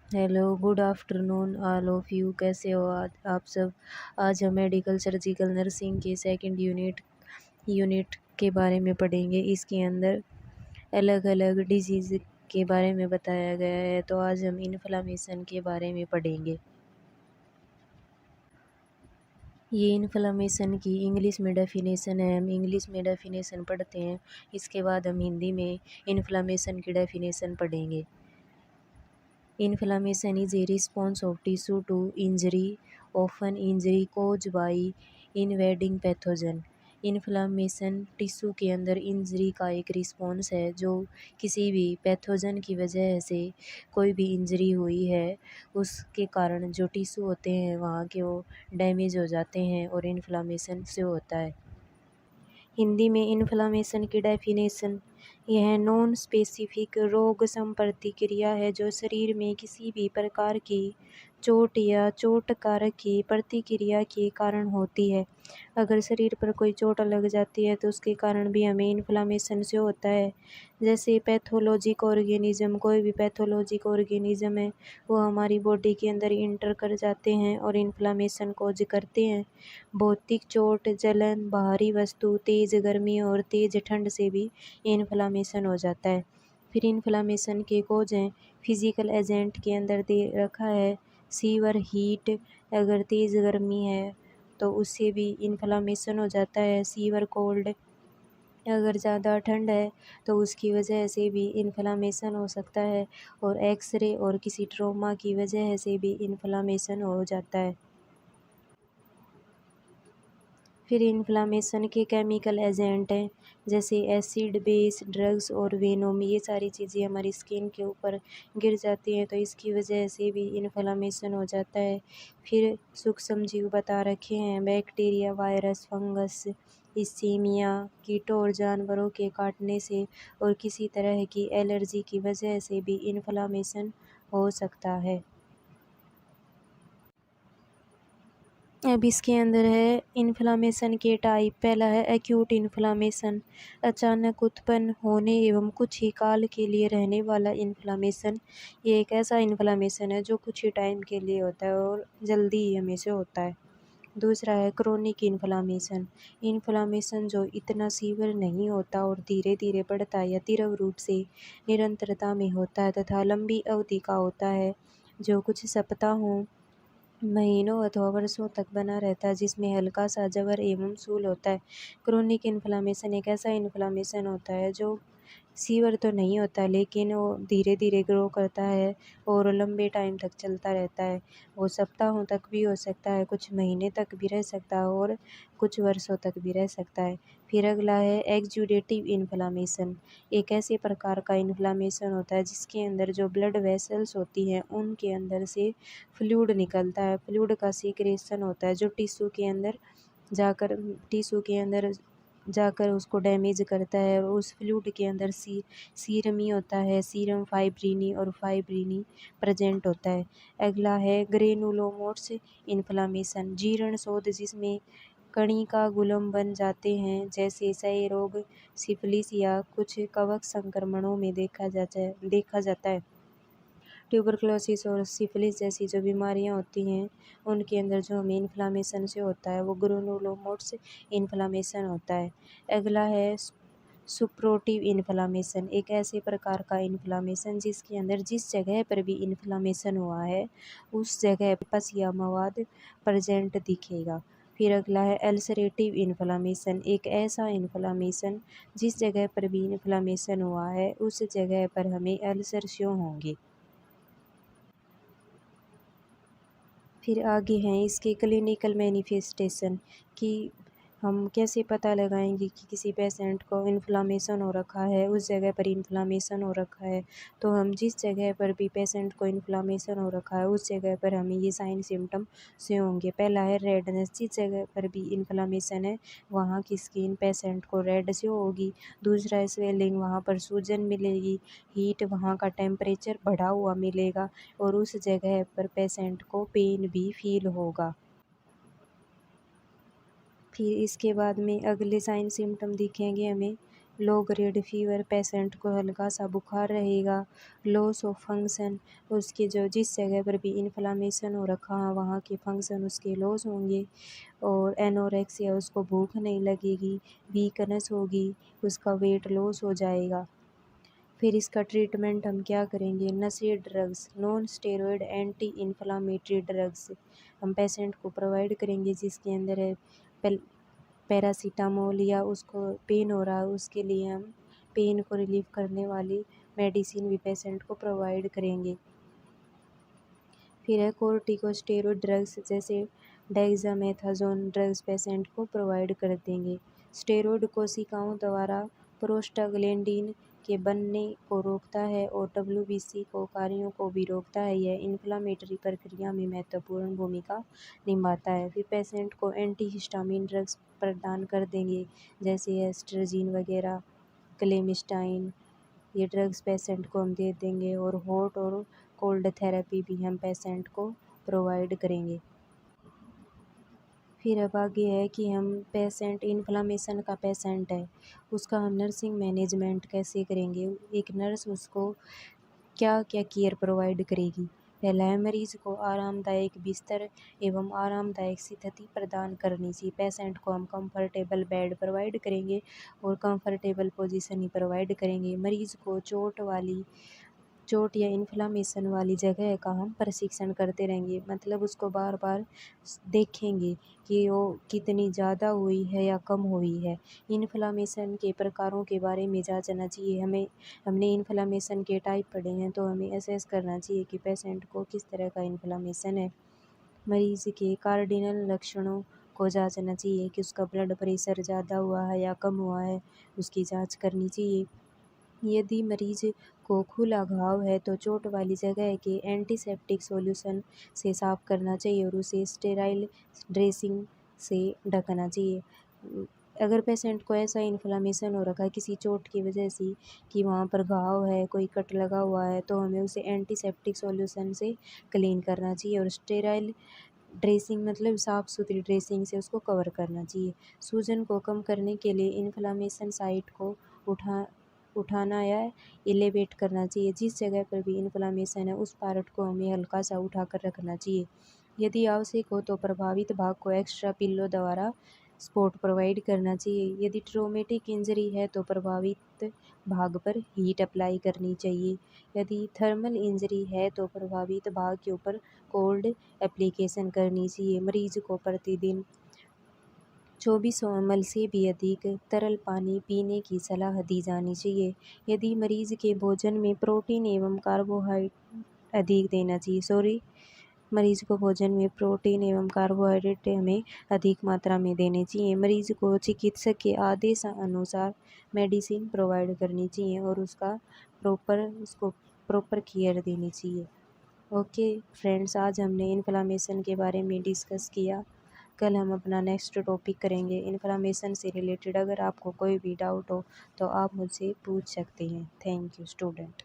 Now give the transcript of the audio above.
Hello, good afternoon all of you. कैसे हो आज आप सब। आज हम मेडिकल सर्जिकल नर्सिंग के सेकंड यूनिट के बारे में पढ़ेंगे। इसके अंदर अलग अलग डिजीज़ के बारे में बताया गया है। तो आज हम इन्फ्लामेशन के बारे में पढ़ेंगे। ये इन्फ्लामेशन की इंग्लिश में डेफिनेशन है। हम इंग्लिश में डेफिनेशन पढ़ते हैं, इसके बाद हम हिंदी में इन्फ्लामेशन की डेफिनेशन पढ़ेंगे। Inflammation is a response of tissue to injury, often injury caused by invading pathogen. Inflammation tissue के अंदर इंजरी का एक रिस्पॉन्स है जो किसी भी पैथोजन की वजह से कोई भी इंजरी हुई है उसके कारण जो टिश्यू होते हैं वहाँ के वो डैमेज हो जाते हैं और इन्फ्लामेशन से होता है। हिंदी में इन्फ्लामेशन की डेफिनेशन, यह नॉन स्पेसिफिक रोग संप्रतिक्रिया है जो शरीर में किसी भी प्रकार की चोट या चोट कारक की प्रतिक्रिया के कारण होती है। अगर शरीर पर कोई चोट लग जाती है तो उसके कारण भी हमें इन्फ्लामेशन से होता है। जैसे पैथोलॉजिक ऑर्गेनिज्म, कोई भी पैथोलॉजिक ऑर्गेनिज्म है वो हमारी बॉडी के अंदर इंटर कर जाते हैं और इन्फ्लामेशन कॉज करते हैं। भौतिक चोट, जलन, बाहरी वस्तु, तेज़ गर्मी और तेज़ ठंड से भी इन्फ्लामेशन हो जाता है। फिर इन्फ्लामेशन के कॉज हैं, फिजिकल एजेंट के अंदर दे रखा है सीवर हीट, अगर तेज़ गर्मी है तो उससे भी इन्फ्लामेशन हो जाता है। सीवर कोल्ड, अगर ज़्यादा ठंड है तो उसकी वजह से भी इन्फ्लामेशन हो सकता है। और एक्सरे और किसी ट्रॉमा की वजह से भी इन्फ्लामेशन हो जाता है। फिर इन्फ्लामेशन के केमिकल एजेंट हैं जैसे एसिड, बेस, ड्रग्स और वेनोम। ये सारी चीज़ें हमारी स्किन के ऊपर गिर जाती हैं तो इसकी वजह से भी इन्फ्लामेशन हो जाता है। फिर सूक्ष्मजीव बता रखे हैं, बैक्टीरिया, वायरस, फंगस, इस्चीमिया, कीटों और जानवरों के काटने से और किसी तरह की एलर्जी की वजह से भी इन्फ्लामेशन हो सकता है। अब इसके अंदर है इन्फ्लामेशन के टाइप। पहला है एक्यूट इन्फ्लामेशन, अचानक उत्पन्न होने एवं कुछ ही काल के लिए रहने वाला इन्फ्लामेशन। ये एक ऐसा इन्फ्लामेशन है जो कुछ ही टाइम के लिए होता है और जल्दी ही हमें से होता है। दूसरा है क्रोनिक इन्फ्लामेशन, इन्फ्लामेशन जो इतना सीवियर नहीं होता और धीरे धीरे बढ़ता है या तीव्र रूप से निरंतरता में होता है तथा लंबी अवधि का होता है जो कुछ सप्ताहों, महीनों अथवा वर्षों तक बना रहता है, जिसमें हल्का सा जबर एवं सूल होता है। क्रोनिक इन्फ्लामेशन एक ऐसा इन्फ्लामेशन होता है जो सीवियर तो नहीं होता लेकिन वो धीरे धीरे ग्रो करता है और लंबे टाइम तक चलता रहता है। वो सप्ताहों तक भी हो सकता है, कुछ महीने तक भी रह सकता है और कुछ वर्षों तक भी रह सकता है। फिर अगला है एक्सुडेटिव इन्फ्लामेशन, एक ऐसे प्रकार का इन्फ्लामेशन होता है जिसके अंदर जो ब्लड वेसल्स होती हैं उनके अंदर से फ्लूइड निकलता है। फ्लूइड का सीक्रेशन होता है जो जाकर टिश्यू के अंदर जाकर उसको डैमेज करता है और उस फ्लूइड के अंदर सीरम ही होता है, सीरम फाइब्रिनी और फाइब्रिनी प्रेजेंट होता है। अगला है ग्रेनुलोमोट्स इन्फ्लामेशन, जीर्ण शोथ जिसमें कणिका गुलम बन जाते हैं, जैसे क्षय रोग, सिफिलिस या कुछ कवक संक्रमणों में देखा जाता है। ट्यूबरक्लोसिस और सिफिलिस जैसी जो बीमारियां होती हैं उनके अंदर जो हमें इन्फ्लामेशन से होता है वो ग्रेनुलोमोट्स इन्फ्लामेशन होता है। अगला है सुप्रोटिव इन्फ्लामेशन, एक ऐसे प्रकार का इन्फ्लामेशन जिसके अंदर जिस जगह पर भी इन्फ्लामेशन हुआ है उस जगह पस या मवाद प्रेजेंट दिखेगा। फिर अगला है अल्सरेटिव इन्फ्लामेशन, एक ऐसा इन्फ्लामेशन जिस जगह पर भी इन्फ्लामेशन हुआ है उस जगह पर हमें अल्सर शो होंगे। फिर आगे हैं इसके क्लिनिकल मैनिफेस्टेशन कि हम कैसे पता लगाएंगे कि किसी पेशेंट को इन्फ्लामेशन हो रखा है, उस जगह पर इन्फ्लामेशन हो रखा है। तो हम जिस जगह पर भी पेशेंट को इन्फ्लामेशन हो रखा है उस जगह पर हमें ये साइन सिम्टम से होंगे। पहला है रेडनेस, जिस जगह पर भी इन्फ्लामेशन है वहाँ की स्किन पेशेंट को रेड से होगी। दूसरा है स्वेलिंग, वहाँ पर सूजन मिलेगी। हीट, वहाँ का टेम्परेचर बढ़ा हुआ मिलेगा और उस जगह पर पेशेंट को पेन भी फील होगा। फिर इसके बाद में अगले साइन सिम्टम दिखेंगे हमें लो ग्रेड फीवर, पेशेंट को हल्का सा बुखार रहेगा। लॉस ऑफ फंक्शन, उसके जो जिस जगह पर भी इन्फ्लामेशन हो रखा है वहाँ के फंक्शन उसके लॉस होंगे। और एनोरेक्सिया, उसको भूख नहीं लगेगी, वीकनेस होगी, उसका वेट लॉस हो जाएगा। फिर इसका ट्रीटमेंट हम क्या करेंगे, नशे drugs, non steroid anti inflammatory drugs हम पेशेंट को प्रोवाइड करेंगे, जिसके अंदर है पैरासीटामोल, या उसको पेन हो रहा है उसके लिए हम पेन को रिलीफ करने वाली मेडिसिन भी पेशेंट को प्रोवाइड करेंगे। फिर है कोर्टिकोस्टेरॉइड ड्रग्स, जैसे डेक्सामेथासोन ड्रग्स पेशेंट को प्रोवाइड कर देंगे। स्टेरॉइड कोशिकाओं द्वारा प्रोस्टाग्लैंडिन के बनने को रोकता है और डब्ल्यूबीसी को कार्यों को भी रोकता है। यह इन्फ्लामेटरी प्रक्रिया में महत्वपूर्ण भूमिका निभाता है। फिर पेशेंट को एंटीहिस्टामिन ड्रग्स प्रदान कर देंगे, जैसे एस्ट्रजीन वगैरह, क्लेमिस्टाइन, ये ड्रग्स पेशेंट को हम दे देंगे। और हॉट और कोल्ड थेरेपी भी हम पेशेंट को प्रोवाइड करेंगे। फिर अब आगे है कि हम पेशेंट इन्फ्लामेशन का पेशेंट है, उसका हम नर्सिंग मैनेजमेंट कैसे करेंगे। एक नर्स उसको क्या क्या केयर प्रोवाइड करेगी। पहला है, मरीज को आरामदायक बिस्तर एवं आरामदायक स्थिति प्रदान करनी चाहिए। पेशेंट को हम कंफर्टेबल बेड प्रोवाइड करेंगे और कंफर्टेबल पोजीशन ही प्रोवाइड करेंगे। मरीज को चोट या इन्फ्लामेशन वाली जगह का हम प्रशिक्षण करते रहेंगे, मतलब उसको बार बार देखेंगे कि वो कितनी ज़्यादा हुई है या कम हुई है। इन्फ्लामेशन के प्रकारों के बारे में जांचना चाहिए। हमने इन्फ्लामेशन के टाइप पढ़े हैं, तो हमें असेस करना चाहिए कि पेशेंट को किस तरह का इन्फ्लामेशन है। मरीज के कार्डिनल लक्षणों को जांचना चाहिए कि उसका ब्लड प्रेशर ज़्यादा हुआ है या कम हुआ है, उसकी जांच करनी चाहिए। यदि मरीज को खुला घाव है तो चोट वाली जगह के एंटीसेप्टिक सॉल्यूशन से साफ करना चाहिए और उसे स्टेराइल ड्रेसिंग से ढकना चाहिए। अगर पेशेंट को ऐसा इन्फ्लामेशन हो रखा है किसी चोट की वजह से कि वहाँ पर घाव है, कोई कट लगा हुआ है, तो हमें उसे एंटीसेप्टिक सॉल्यूशन से क्लीन करना चाहिए और स्टेराइल ड्रेसिंग मतलब साफ़ सुथरी ड्रेसिंग से उसको कवर करना चाहिए। सूजन को कम करने के लिए इन्फ्लामेशन साइट को उठाना या एलिवेट करना चाहिए। जिस जगह पर भी इन्फ्लामेशन है उस पार्ट को हमें हल्का सा उठा कर रखना चाहिए। यदि आवश्यक हो तो प्रभावित भाग को एक्स्ट्रा पिल्लो द्वारा सपोर्ट प्रोवाइड करना चाहिए। यदि ट्रोमेटिक इंजरी है तो प्रभावित भाग पर हीट अप्लाई करनी चाहिए। यदि थर्मल इंजरी है तो प्रभावित भाग के ऊपर कोल्ड एप्लीकेशन करनी चाहिए। मरीज को प्रतिदिन 2400 ml से भी अधिक तरल पानी पीने की सलाह दी जानी चाहिए। यदि मरीज के भोजन में प्रोटीन एवं कार्बोहाइड्रेट अधिक देना चाहिए मरीज को भोजन में प्रोटीन एवं कार्बोहाइड्रेट हमें अधिक मात्रा में देने चाहिए। मरीज को चिकित्सक के आदेश अनुसार मेडिसिन प्रोवाइड करनी चाहिए और उसको प्रॉपर केयर देनी चाहिए। ओके फ्रेंड्स, आज हमने इन्फ्लामेशन के बारे में डिस्कस किया। कल हम अपना नेक्स्ट टॉपिक करेंगे इन्फ्लामेशन से रिलेटेड। अगर आपको कोई भी डाउट हो तो आप मुझसे पूछ सकते हैं। Thank you student.